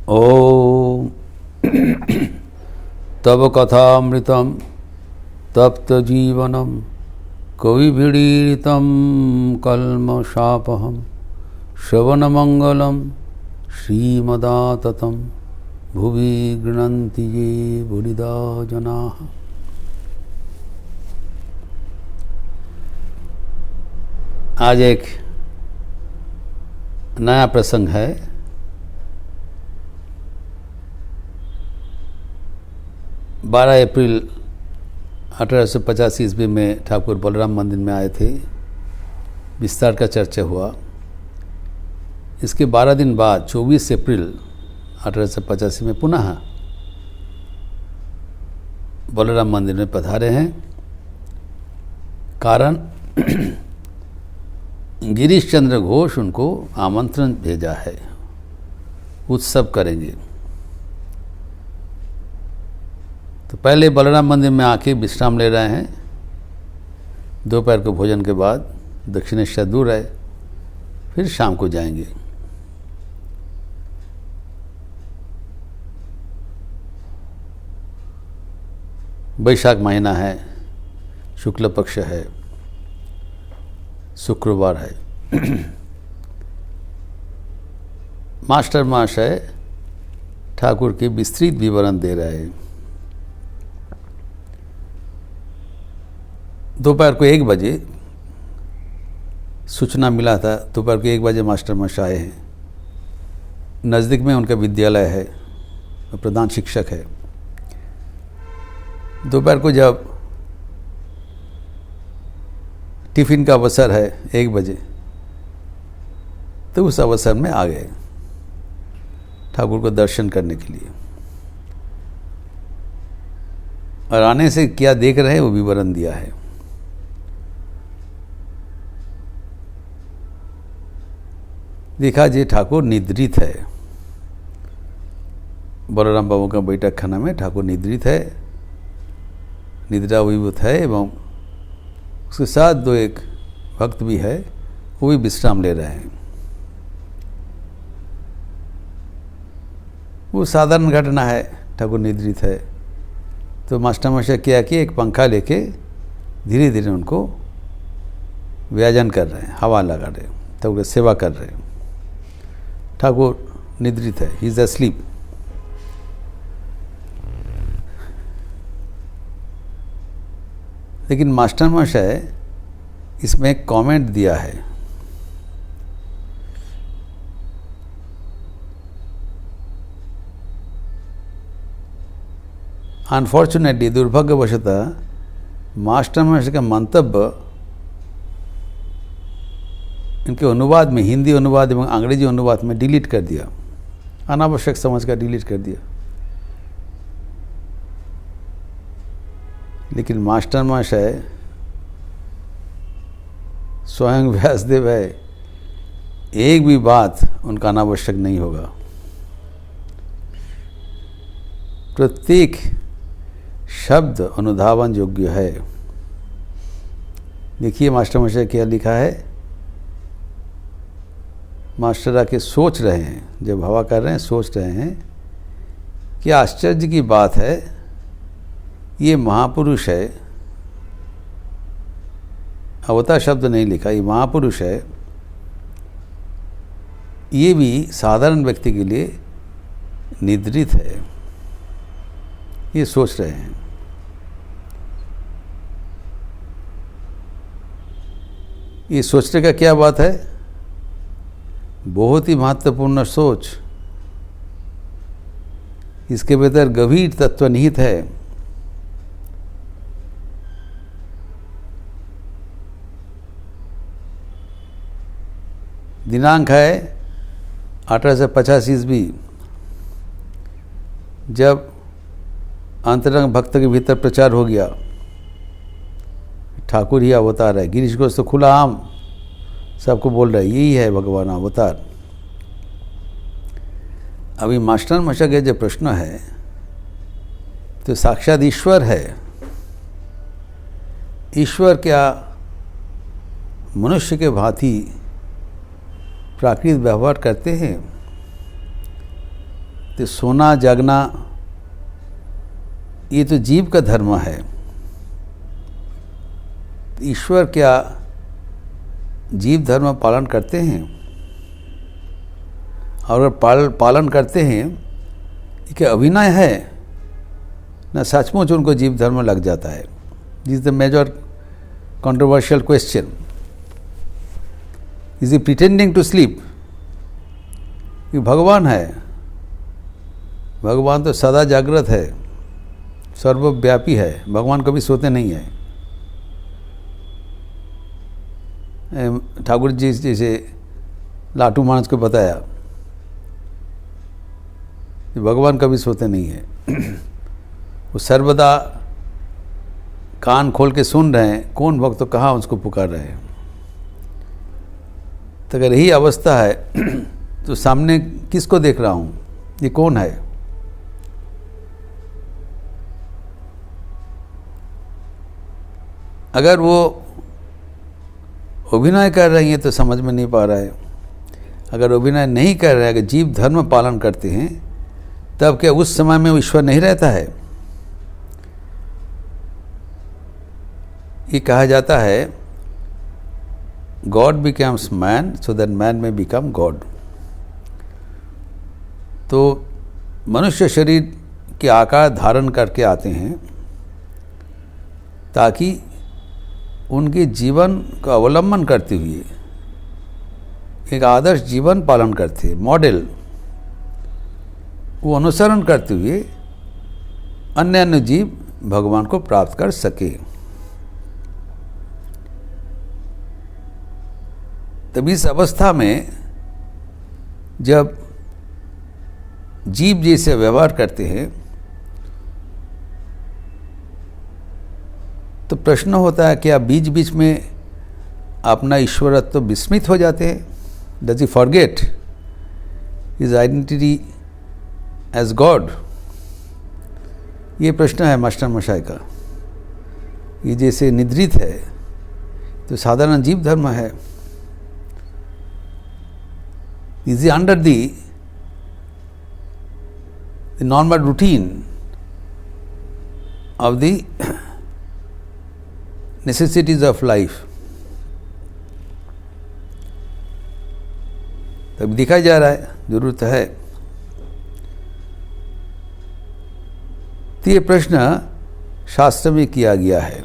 ओम तव कथामृतं तप्तजीवनं कविभिरीडितं कल्मषापहं श्रवणमंगलं श्रीमदाततं भुवि गृह्णन्ति ये बुरिदा जनाः। आज एक नया प्रसंग है। बारह अप्रैल 1885 ईस्वी में ठाकुर बलराम मंदिर में आए थे। विस्तार का चर्चा हुआ। इसके 12 दिन बाद 24 अप्रैल 1885 में पुनः बलराम मंदिर में पधारे हैं। कारण गिरीश चंद्र घोष उनको आमंत्रण भेजा है, उत्सव करेंगे। तो पहले बलराम मंदिर में आके विश्राम ले रहे हैं। दोपहर को भोजन के बाद दक्षिणेश्वर दूर है, फिर शाम को जाएंगे। वैशाख महीना है, शुक्ल पक्ष है, शुक्रवार है। मास्टर महाशय ठाकुर के विस्तृत विवरण दे रहे हैं। दोपहर को 1 बजे सूचना मिला था। दोपहर को 1 बजे मास्टर महाशय आए हैं। नज़दीक में उनका विद्यालय है, प्रधान शिक्षक है। दोपहर को जब टिफ़िन का अवसर है 1 बजे, तो उस अवसर में आ गए ठाकुर को दर्शन करने के लिए। और आने से क्या देख रहे हैं वो विवरण दिया है। देखा जी ठाकुर निद्रित है। बलराम बाबू का बैठक खाना में ठाकुर निद्रित है, निद्राविभूत है, एवं उसके साथ 2-1 भक्त भी है, वो भी विश्राम ले रहे हैं। वो साधारण घटना है, ठाकुर निद्रित है। तो मास्टर महाशय क्या कि एक पंखा लेके धीरे धीरे उनको व्यायाम कर रहे हैं, हवा लगा रहे हैं, तब उनकी सेवा कर रहे हैं। ठाकुर निद्रित है, ही इज अस्लीप। लेकिन मास्टर महाशय इसमें एक कमेंट दिया है। अनफॉर्चुनेटली, दुर्भाग्यवशतः मास्टर महाशय का मंतव्य इनके अनुवाद में, हिंदी अनुवाद एवं अंग्रेजी अनुवाद में डिलीट कर दिया, अनावश्यक समझ कर डिलीट कर दिया। लेकिन मास्टर महाशय स्वयं व्यासदेव है, एक भी बात उनका अनावश्यक नहीं होगा। प्रत्येक शब्द अनुधावन योग्य है। देखिए मास्टर महाशय क्या लिखा है। मास्टर आके सोच रहे हैं, जब हवा कर रहे हैं सोच रहे हैं कि आश्चर्य की बात है, ये महापुरुष है। अवतार शब्द नहीं लिखा, ये महापुरुष है। ये भी साधारण व्यक्ति के लिए निद्रित है, ये सोच रहे हैं। ये सोचने का क्या बात है? बहुत ही महत्वपूर्ण सोच। इसके भीतर गंभीर तत्व निहित है। दिनांक है 1885 ईस्वी, जब अंतरंग भक्त के भीतर प्रचार हो गया ठाकुर ही अवतार है। गिरीश घोष तो खुला आम सबको बोल रहा है यही है भगवान अवतार। अभी मास्टर महाशय का जो प्रश्न है, तो साक्षात ईश्वर है। ईश्वर क्या मनुष्य के भांति प्राकृतिक व्यवहार करते हैं? तो सोना जागना ये तो जीव का धर्म है। ईश्वर क्या जीव धर्म पालन करते हैं? और अगर पालन करते हैं, ये क्या अभिनय है ना सचमुच उनको जीव धर्म लग जाता है? This is the major controversial question. Is he pretending to sleep? ये भगवान है, भगवान तो सदा जागृत है, सर्वव्यापी है, भगवान कभी सोते नहीं है। ठाकुर जी जैसे लाटू मानस को बताया कि भगवान कभी सोते नहीं है, वो सर्वदा कान खोल के सुन रहे हैं, कौन भक्त तो कहाँ उसको पुकार रहे हैं। तो अगर यही अवस्था है तो सामने किसको देख रहा हूँ, ये कौन है? अगर वो अभिनय कर रही हैं तो समझ में नहीं पा रहा है। अगर अभिनय नहीं कर रहे हैं, अगर जीव धर्म पालन करते हैं, तब क्या उस समय में ईश्वर नहीं रहता है? ये कहा जाता है God becomes man so that man में बिकम गॉड। तो मनुष्य शरीर के आकार धारण करके आते हैं ताकि उनके जीवन का अवलंबन करते हुए एक आदर्श जीवन पालन करते, मॉडल वो अनुसरण करते हुए अन्य अन्य जीव भगवान को प्राप्त कर सके। तभी इस अवस्था में जब जीव जैसे व्यवहार करते हैं तो प्रश्न होता है क्या बीच बीच में अपना ईश्वरत्व तो विस्मृत हो जाते हैं? Does he forget his identity as God? ये प्रश्न है मास्टर मशाई का। ये जैसे निद्रित है तो साधारण जीव धर्म है। Is he under the normal routine of the necessities of life? तब दिखाई जा रहा है जरूरत है। तो ये प्रश्न शास्त्र में किया गया है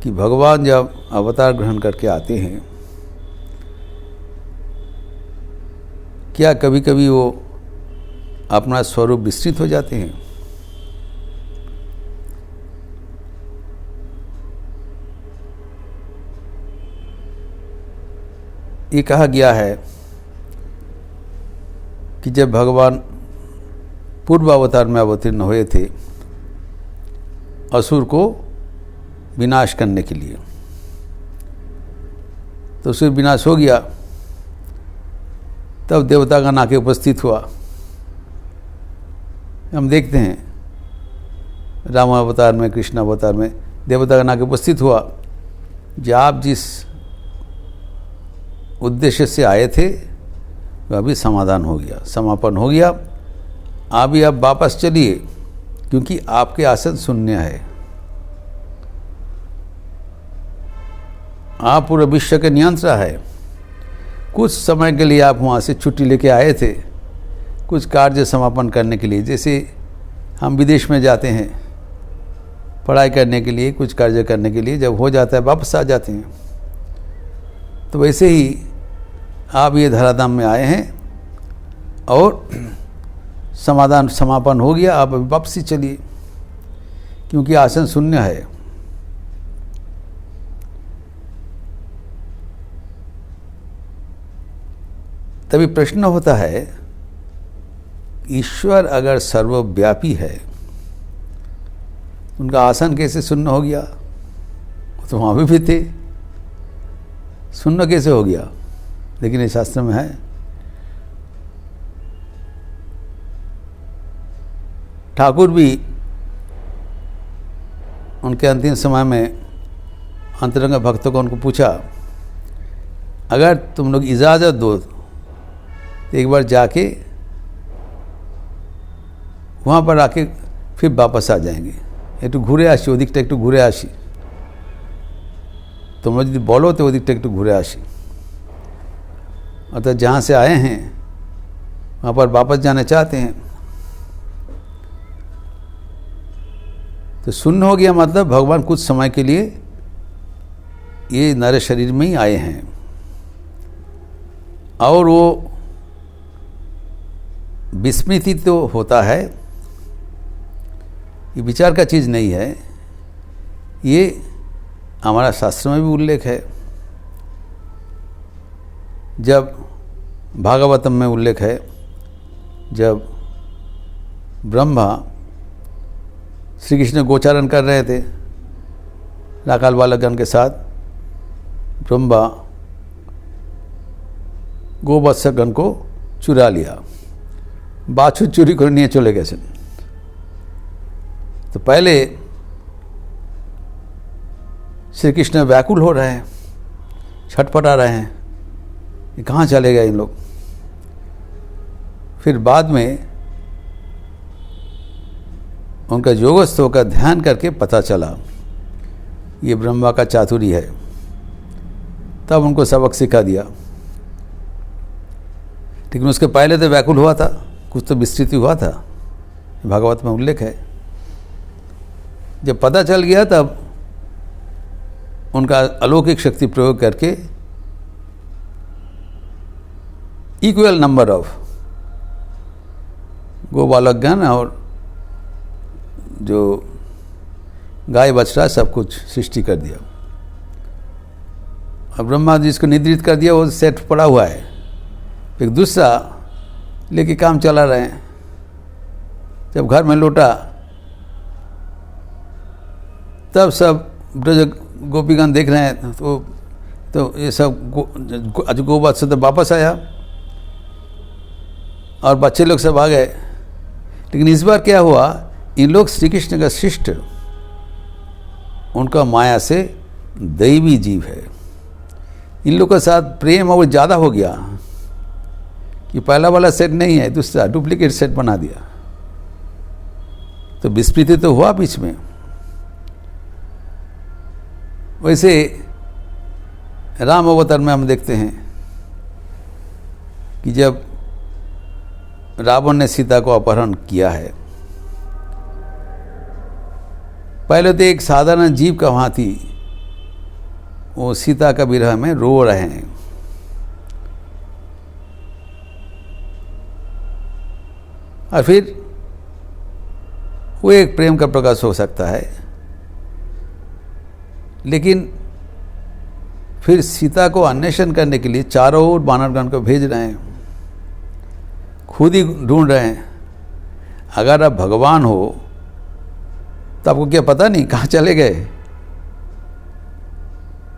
कि भगवान जब अवतार ग्रहण करके आते हैं, क्या कभी कभी वो अपना स्वरूप विस्मृत हो जाते हैं? ये कहा गया है कि जब भगवान पूर्व अवतार में अवतीर्ण हुए थे असुर को विनाश करने के लिए, तो असुर विनाश हो गया, तब देवतागण आके उपस्थित हुआ। हम देखते हैं राम अवतार में, कृष्ण अवतार में देवतागण आके उपस्थित हुआ। जो आप जिस उद्देश्य से आए थे वह अभी समाधान हो गया, समापन हो गया। अभी आप वापस चलिए क्योंकि आपके आसन शून्य है। आप पूरे विश्व के नियंत्रण है। कुछ समय के लिए आप वहाँ से छुट्टी लेके आए थे कुछ कार्य समापन करने के लिए। जैसे हम विदेश में जाते हैं पढ़ाई करने के लिए, कुछ कार्य करने के लिए, जब हो जाता है वापस आ जाते हैं। तो वैसे ही आप ये धराधाम में आए हैं और समापन हो गया, आप अभी वापसी चलिए क्योंकि आसन शून्य है। तभी प्रश्न होता है ईश्वर अगर सर्वव्यापी है, उनका आसन कैसे शून्य हो गया? तो वहाँ भी थे, शून्य कैसे हो गया? लेकिन ये शास्त्र में है। ठाकुर भी उनके अंतिम समय में अंतरंग भक्तों को उनको पूछा, अगर तुम लोग इजाज़त दो तो एक बार जाके वहाँ पर आके फिर वापस आ जाएंगे। একটু ঘুরে আসি, ওদিকটা একটু ঘুরে আসি, তোমরা যদি বলো তো ওদিকটা একটু ঘুরে আসি। अर्थात जहाँ से आए हैं वहाँ पर वापस जाना चाहते हैं। तो शून्य हो गया मतलब भगवान कुछ समय के लिए ये नर शरीर में ही आए हैं, और वो विस्मृति तो होता है, ये विचार का चीज़ नहीं है। ये हमारा शास्त्र में भी उल्लेख है। जब भागवतम में उल्लेख है, जब ब्रह्मा श्री कृष्ण गोचारण कर रहे थे राखाल बालकगण के साथ, ब्रह्मा गोवत्सगण को चुरा लिया, बाछुर चुरी कर निये चले गए। तो पहले श्री कृष्ण व्याकुल हो रहे हैं, छटपटा रहे हैं, ये कहाँ चले गए इन लोग। फिर बाद में उनका योगस्थों का ध्यान करके पता चला ये ब्रह्मा का चातुर्य है, तब उनको सबक सिखा दिया। लेकिन उसके पहले तो व्याकुल हुआ था, कुछ तो विस्तृति हुआ था, भागवत में उल्लेख है। जब पता चल गया तब उनका अलौकिक शक्ति प्रयोग करके इक्वल नंबर ऑफ गोबालकगण और जो गाय बछड़ा सब कुछ सृष्टि कर दिया। अब ब्रह्मा जी इसको निद्रित कर दिया, वो सेट पड़ा हुआ है। एक दूसरा लेके काम चला रहे हैं। जब घर में लौटा तब सब ब्रज गोपीगण देख रहे हैं, तो ये सब गोवत्स से तो वापस आया और बच्चे लोग सब आ गए। लेकिन इस बार क्या हुआ, इन लोग श्री कृष्ण का शिष्ट, उनका माया से दैवी जीव है, इन लोग के साथ प्रेम और ज़्यादा हो गया कि पहला वाला सेट नहीं है, दूसरा डुप्लीकेट सेट बना दिया। तो विस्मृति तो हुआ बीच में। वैसे राम अवतार में हम देखते हैं कि जब रावण ने सीता को अपहरण किया है, पहले तो एक साधारण जीव का वहाँ थी, वो सीता का विरह में रो रहे हैं। और फिर वो एक प्रेम का प्रकाश हो सकता है, लेकिन फिर सीता को अन्वेषण करने के लिए चारों ओर वानरगण को भेज रहे हैं, खुद ही ढूंढ रहे हैं। अगर आप भगवान हो तो आपको क्या पता नहीं कहाँ चले गए?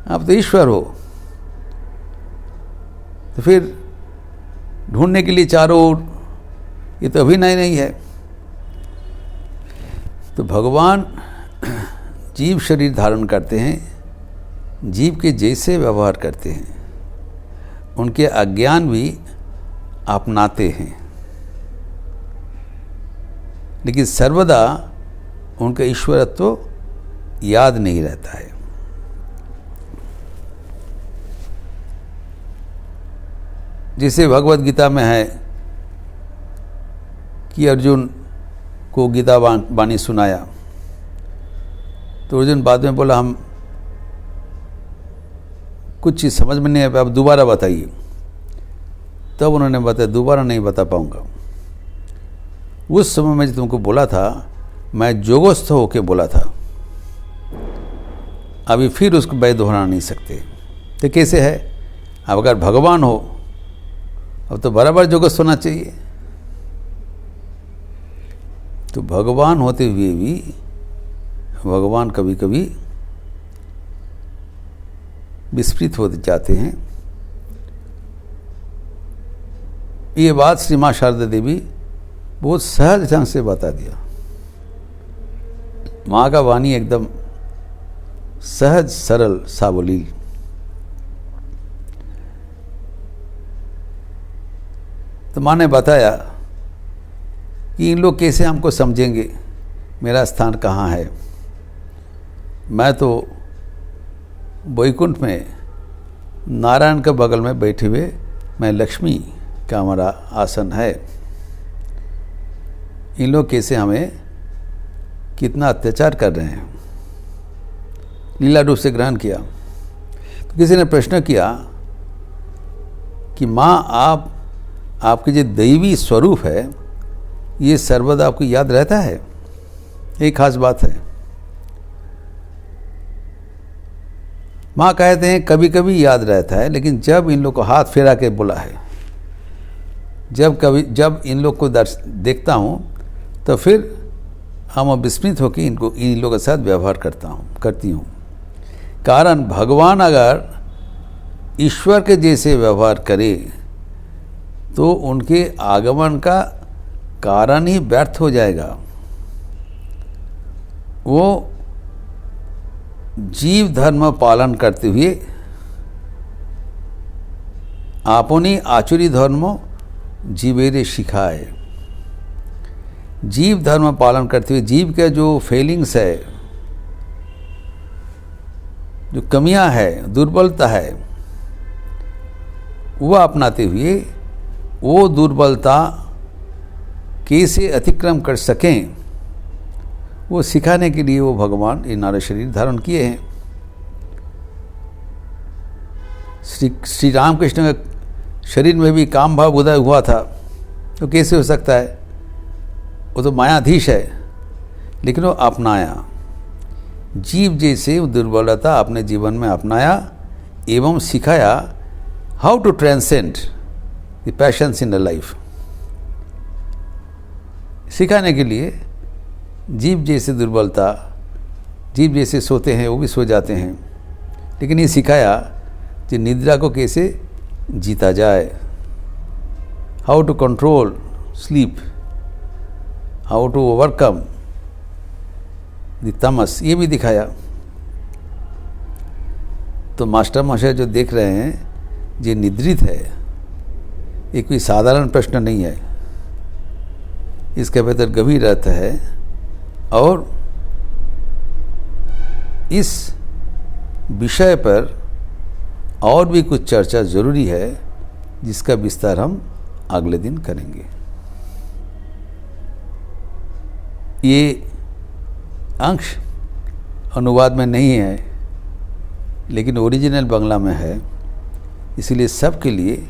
आप तो ईश्वर हो। तो फिर ढूंढने के लिए चारों ओर, ये तो अभिनय नहीं है। तो भगवान जीव शरीर धारण करते हैं, जीव के जैसे व्यवहार करते हैं, उनके अज्ञान भी अपनाते हैं, लेकिन सर्वदा उनका ईश्वरत्व तो याद नहीं रहता है। जैसे भगवत गीता में है कि अर्जुन को गीता वाणी सुनाया, तो अर्जुन बाद में बोला हम कुछ चीज़ समझ में नहीं आया, आप दोबारा बताइए। तब उन्होंने बताया दोबारा नहीं बता पाऊंगा। उस समय मैं जो तुमको बोला था, मैं जोगस्थ होके बोला था, अभी फिर उसको मैं दोहरा नहीं सकते। तो कैसे है, अब अगर भगवान हो अब तो बराबर जोगस्थ होना चाहिए। तो भगवान होते हुए भी भगवान कभी कभी विस्मृत हो जाते हैं। ये बात श्री माँ शारदा देवी बहुत सहज ढंग से बता दिया। माँ का वाणी एकदम सहज सरल सावलील। तो माँ ने बताया कि इन लोग कैसे हमको समझेंगे, मेरा स्थान कहाँ है। मैं तो वैकुंठ में नारायण के बगल में बैठे हुए, मैं लक्ष्मी का हमारा आसन है। इन लोग कैसे हमें कितना अत्याचार कर रहे हैं। लीला रूप से ग्रहण किया। तो किसी ने प्रश्न किया कि माँ, आपके जो दैवी स्वरूप है ये सर्वदा आपको याद रहता है? एक खास बात है। माँ कहते हैं कभी कभी याद रहता है, लेकिन जब इन लोग को हाथ फेरा के बोला है, जब इन लोग को देखता हूँ तो फिर हम विस्मित होकर इन लोगों के साथ व्यवहार करती हूँ। कारण भगवान अगर ईश्वर के जैसे व्यवहार करे तो उनके आगमन का कारण ही व्यर्थ हो जाएगा। वो जीव धर्म पालन करते हुए आपनी आचुरी धर्म जीवेरे सिखाए। जीव धर्म पालन करते हुए जीव के जो फेलिंग्स है, जो कमियां है, दुर्बलता है, वह अपनाते हुए वो दुर्बलता कैसे अतिक्रम कर सकें, वो सिखाने के लिए वो भगवान ये नारी शरीर धारण किए हैं। श्री रामकृष्ण के शरीर में भी काम भाव उदय हुआ था, तो कैसे हो सकता है? वो तो मायाधीश है, लेकिन वो अपनाया। जीव जैसे दुर्बलता अपने जीवन में अपनाया एवं सिखाया how to transcend the passions in the life. सिखाने के लिए जीव जैसे दुर्बलता, जीव जैसे सोते हैं वो भी सो जाते हैं, लेकिन ये सिखाया कि निद्रा को कैसे जीता जाए, how to control sleep, how to overcome the तमस, ये भी दिखाया। तो मास्टर महाशय जो देख रहे हैं, ये निद्रित है, ये कोई साधारण प्रश्न नहीं है, इसके भीतर गंभीर अर्थ है। और इस विषय पर और भी कुछ चर्चा जरूरी है, जिसका विस्तार हम अगले दिन करेंगे। ये अंश अनुवाद में नहीं है, लेकिन ओरिजिनल बांग्ला में है, इसलिए सबके लिए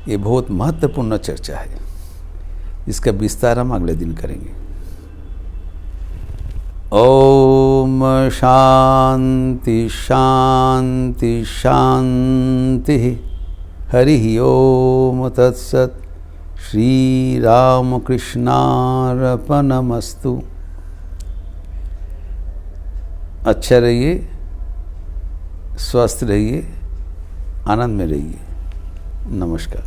ये बहुत महत्वपूर्ण चर्चा है। इसका विस्तार हम अगले दिन करेंगे। ओम शांति शांति शांति। हरि ओम तत्सत। श्री राम कृष्णार्पणमस्तु। अच्छा रहिए, स्वस्थ रहिए, आनंद में रहिए। नमस्कार।